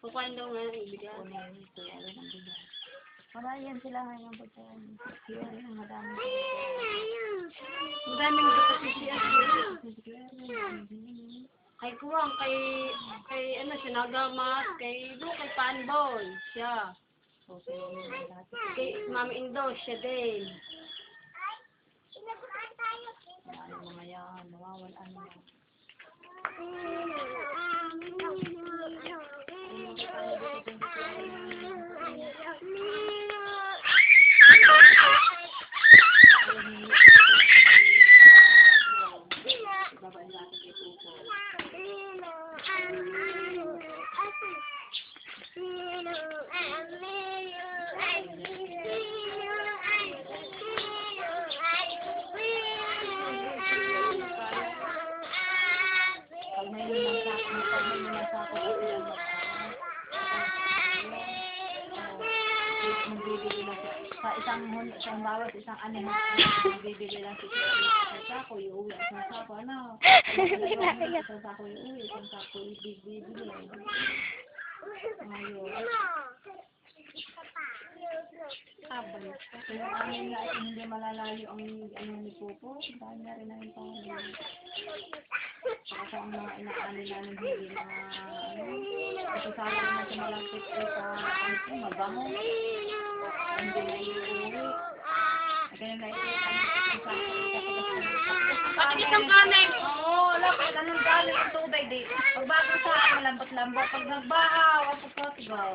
Kukuhan daw nga, ibigay. Marayan sila ngayon pagkain. Madami. Madaming kasi siya. Kay Kuwang, kay ano, sinagamat, kay Panbol, siya. Kay Mami Indo, siya din. Mga yan, nawawalan na. Isang bawat isang anime bibili lang si isang sako, iuwi isang sako, ano? Isang sako iuwi, isang sako ibibili. Ayun. Abay. Kaya amin na hindi malalayo ang ano ni Popo, dahil na rin ang pangalaman. Saka ang mga inaani na ng hindi na ano, kasi sana naman sa malapit ay sa ano, mabango. Hindi na iuwi. Kaya na ito, Bakit ang kanin? oo, lapit, anong galing ang tubig di. Pag bago sa malambot-lambot, pag nagbahaw, ang pagkatigaw.